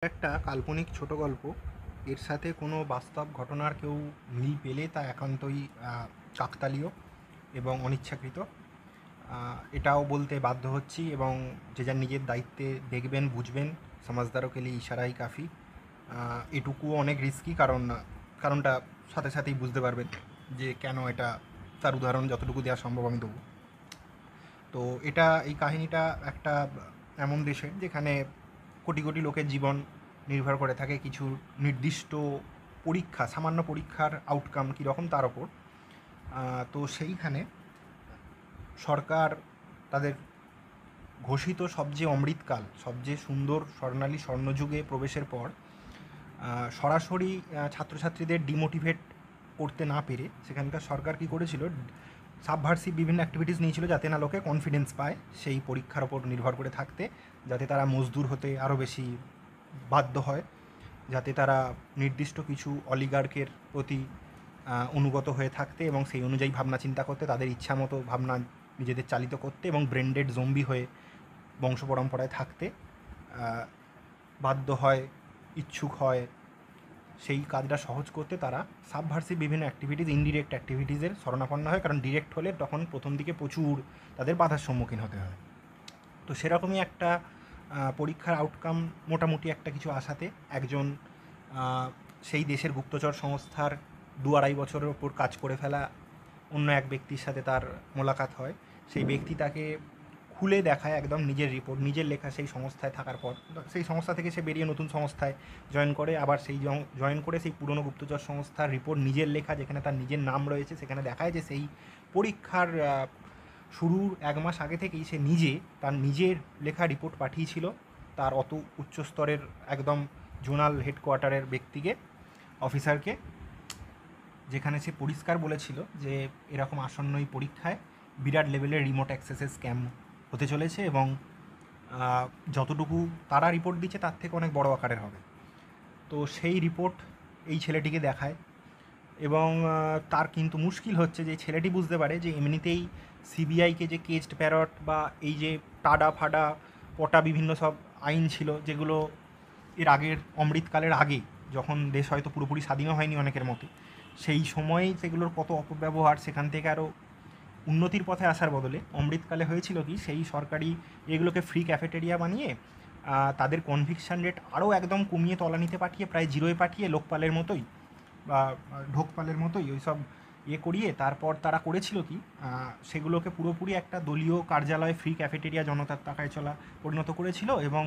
একটা কাল্পনিক ছোট গল্প। এর সাথে কোনো বাস্তব ঘটনার কেউ মিল পেলে তা একান্তই কাকতালীয় এবং অনিচ্ছাকৃত। এটাও বলতে বাধ্য হচ্ছি, এবং যে যার নিজের দায়িত্বে দেখবেন, বুঝবেন। সমাজদারও কে লিয়ে ইশারাই কাফি। এটুকুও অনেক রিস্কি, কারণটা সাথে সাথেই বুঝতে পারবেন যে কেন এটা। তার উদাহরণ যতটুকু দেওয়া সম্ভব আমি দেবো। তো এই কাহিনীটা একটা এমন দেশের যেখানে কোটি কোটি লোকের জীবন নির্ভর করে থাকে কিছু নির্দিষ্ট পরীক্ষা, সামান্য পরীক্ষার আউটকাম কীরকম তার ওপর। তো সেইখানে সরকার তাদের ঘোষিত সবচেয়ে অমৃতকাল, সবচেয়ে সুন্দর স্বর্ণালী স্বর্ণযুগে প্রবেশের পর সরাসরি ছাত্রছাত্রীদের ডিমোটিভেট করতে না পেরে সেখানকার সরকার কী করেছিল, সাবভার্সিভ বিভিন্ন অ্যাক্টিভিটিস নিয়েছিল যাতে না লোকে কনফিডেন্স পায় সেই পরীক্ষার ওপর নির্ভর করে থাকতে, যাতে তারা মজদুর হতে আরও বেশি বাধ্য হয়, যাতে তারা নির্দিষ্ট কিছু অলিগার্কের প্রতি অনুগত হয়ে থাকতে এবং সেই অনুযায়ী ভাবনা চিন্তা করতে, তাদের ইচ্ছা মতো ভাবনা নিজেদের চালিত করতে এবং ব্রেন্ডেড জম্বি হয়ে বংশ পরম্পরায় থাকতে বাধ্য হয়, ইচ্ছুক হয়। সেই কাজটা সহজ করতে তারা সাবভার্সিভ বিভিন্ন অ্যাক্টিভিটিস, ইনডিরেক্ট অ্যাক্টিভিটিসের শরণাপন্ন হয়, কারণ ডিরেক্ট হলে তখন প্রথম দিকে প্রচুর তাদের বাধার সম্মুখীন হতে হয়। তো সেরকমই একটা পরীক্ষার আউটকাম মোটামুটি একটা কিছু আশাতে একজন সেই দেশের গুপ্তচর সংস্থার 2-2.5 বছরের ওপর কাজ করে ফেলা অন্য এক ব্যক্তির সাথে তার মোলাকাত হয়। সেই ব্যক্তি তাকে খুলে দেখায় একদম নিজের রিপোর্ট, নিজের লেখা। সেই সংস্থায় থাকার পর সেই সংস্থা থেকে সে বেরিয়ে নতুন সংস্থায় জয়েন করে, আবার সেই জয়েন করে সেই পুরনো গুপ্তচর সংস্থার রিপোর্ট নিজের লেখা, যেখানে তার নিজের নাম রয়েছে, সেখানে দেখায় যে সেই পরীক্ষার শুরুর 1 মাস আগে থেকেই সে তার নিজের লেখা রিপোর্ট পাঠিয়েছিল তার অত উচ্চস্তরের একদম জোনাল হেডকোয়ার্টারের ব্যক্তিকে, অফিসারকে, যেখানে সে পরিষ্কার বলেছিল যে এরকম আসন্ন এই পরীক্ষায় বিরাট লেভেলের রিমোট অ্যাক্সেসের স্ক্যাম হতে চলেছে এবং যতটুকু তারা রিপোর্ট দিচ্ছে তার থেকে অনেক বড় আকারের হবে। তো সেই রিপোর্ট এই ছেলেটিকে দেখায়, এবং তার কিন্তু মুশকিল হচ্ছে যে ছেলেটি বুঝতে পারে যে এমনিতেই সিবিআইকে যে কেজড প্যারট বা এই যে টাডা ফাডা পটা বিভিন্ন সব আইন ছিল, যেগুলো এর আগের অমৃতকালের আগে, যখন দেশ হয়তো পুরোপুরি স্বাধীনও হয়নি অনেকের মতে, সেই সময়েই সেগুলোর কত অপব্যবহার, সেখান থেকে আরও উন্নতির পথে আসার বদলে অমৃতকালে হয়েছিল কি, সেই সরকারি এগুলোকে ফ্রি ক্যাফেটেরিয়া বানিয়ে তাদের কনভিকশান রেট আরও একদম কমিয়ে তলানিতে পাঠিয়ে, প্রায় জিরোয় পাঠিয়ে, লোকপালের মতোই বা ঢোকপালের মতোই ওই সব করিয়ে তারপর তারা করেছিল কি, সেগুলোকে পুরোপুরি একটা দলীয় কার্যালয়, ফ্রি ক্যাফেটেরিয়া, জনতার টাকায় চলা পরিণত করেছিল, এবং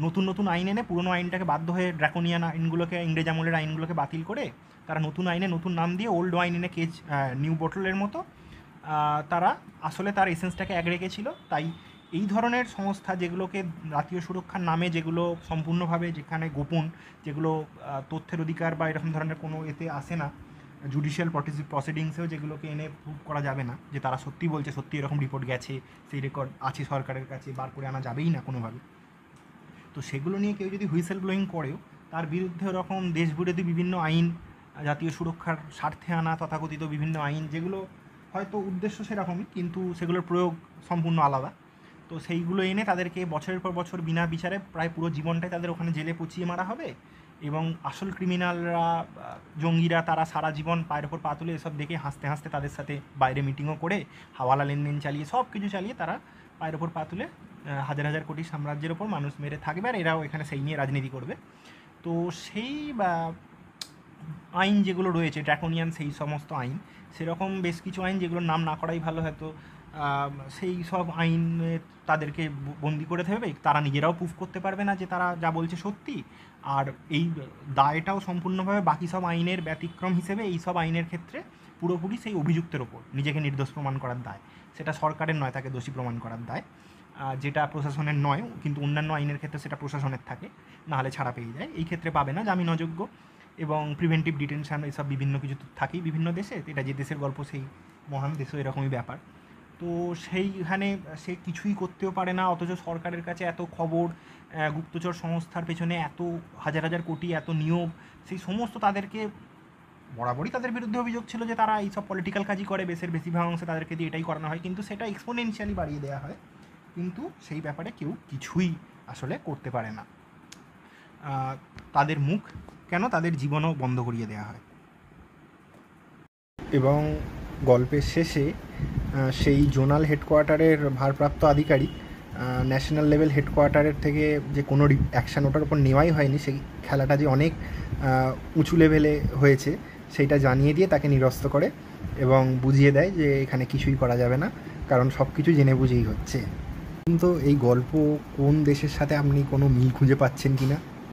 নতুন নতুন আইন এনে পুরনো আইনটাকে বাধ্য হয়ে ড্রাকোনিয়ান আইনগুলোকে, ইংরেজ আমলের আইনগুলোকে বাতিল করে তারা নতুন আইনে নতুন নাম দিয়ে ওল্ড ওয়াইন এনে কেজ নিউ বোটলের মতো তারা আসলে তার এসেন্সটাকে এক রেখেছিল। তাই এই ধরনের সংস্থা, যেগুলোকে জাতীয় সুরক্ষার নামে, যেগুলো সম্পূর্ণভাবে যেখানে গোপন, যেগুলো তথ্যের অধিকার বা এরকম ধরনের কোনো এতে আসে না, জুডিশিয়াল প্রসিডিংসেও যেগুলোকে এনে প্রুভ করা যাবে না যে তারা সত্যি বলছে, সত্যি এরকম রিপোর্ট গেছে, সেই রেকর্ড আছে সরকারের কাছে, বার করে আনা যাবেই না কোনোভাবে। তো সেগুলো নিয়ে কেউ যদি হুইসেল ব্লোয়িং করেও, তার বিরুদ্ধে ওরকম দেশবিরোধী বিভিন্ন আইন, জাতীয় সুরক্ষার স্বার্থে আনা তথাকথিত বিভিন্ন আইন, যেগুলো হয়তো উদ্দেশ্য সেরকমই কিন্তু সেগুলোর প্রয়োগ সম্পূর্ণ আলাদা, তো সেইগুলো এনে তাদেরকে বছরের পর বছর বিনা বিচারে প্রায় পুরো জীবনটাই তাদের ওখানে জেলে পচিয়ে মারা হবে, এবং আসল ক্রিমিনালরা, জঙ্গিরা, তারা সারা জীবন পায়ের ওপর পা তুলে এসব দেখে হাসতে হাসতে তাদের সাথে বাইরে মিটিংও করে, হাওয়ালা লেনদেন চালিয়ে, সব কিছু চালিয়ে তারা পায়ের ওপর পা তুলে হাজার হাজার কোটি সাম্রাজ্যের ওপর মানুষ মেরে থাকবে, আর এরাও এখানে সেই নিয়ে রাজনীতি করবে। তো সেই আইন যেগুলো রয়েছে ড্রাকোনিয়ান, সেই সমস্ত আইন, সেরকম বেশ কিছু আইন যেগুলোর নাম না করাই ভালো, হয়তো সেই সব আইনে তাদেরকে বন্দি করে থাকবে, তারা নিজেরাও প্রুফ করতে পারবে না যে তারা যা বলছে সত্যি, আর এই দায়টাও সম্পূর্ণভাবে বাকি সব আইনের ব্যতিক্রম হিসেবে এই সব আইনের ক্ষেত্রে পুরোপুরি সেই অভিযুক্তের ওপর নিজেকে নির্দোষ প্রমাণ করার দায়, সেটা সরকারের নয় তাকে দোষী প্রমাণ করার দায়, যেটা প্রশাসনের নয়, কিন্তু অন্যান্য আইনের ক্ষেত্রে সেটা প্রশাসনের থাকে, নাহলে ছাড়া পেয়ে যায়, এই ক্ষেত্রে পাবে না, জামিন অযোগ্য, এবং প্রিভেন্টিভ ডিটেনশন, এইসব বিভিন্ন কিছু থাকেই বিভিন্ন দেশে, এটা যে দেশের গল্প সেই মহান দেশও এরকমই ব্যাপার। তো সেইখানে সে কিছুই করতেও পারে না, অথচ সরকারের কাছে এত খবর, গুপ্তচর সংস্থার পেছনে এত হাজার হাজার কোটি, এত নিয়োগ, সেই সমস্ত তাদেরকে বরাবরই তাদের বিরুদ্ধে অভিযোগ ছিল যে তারা এইসব পলিটিক্যাল কাজই করে, বেশের বেশিরভাগ অংশে তাদেরকে দিয়ে এটাই করানো হয়, কিন্তু সেটা এক্সপোনেনশিয়ালি বাড়িয়ে দেওয়া হয়, কিন্তু সেই ব্যাপারে কেউ কিছুই আসলে করতে পারে না। তাদের মুখ কেন তাদের জীবনও বন্ধ করিয়ে দেওয়া হয়। এবং গল্পের শেষে সেই জোনাল হেডকোয়ার্টারের ভারপ্রাপ্ত আধিকারিক ন্যাশনাল লেভেল হেডকোয়ার্টারের থেকে যে কোনো অ্যাকশান ওটার উপর নেওয়াই হয়নি, সেই খেলাটা যে অনেক উঁচু লেভেলে হয়েছে সেইটা জানিয়ে দিয়ে তাকে নিরস্ত করে এবং বুঝিয়ে দেয় যে এখানে কিছুই করা যাবে না, কারণ সব কিছু জেনে বুঝেই হচ্ছে। কিন্তু এই গল্প কোন দেশের সাথে আপনি কোনো মিল খুঁজে পাচ্ছেন কি না?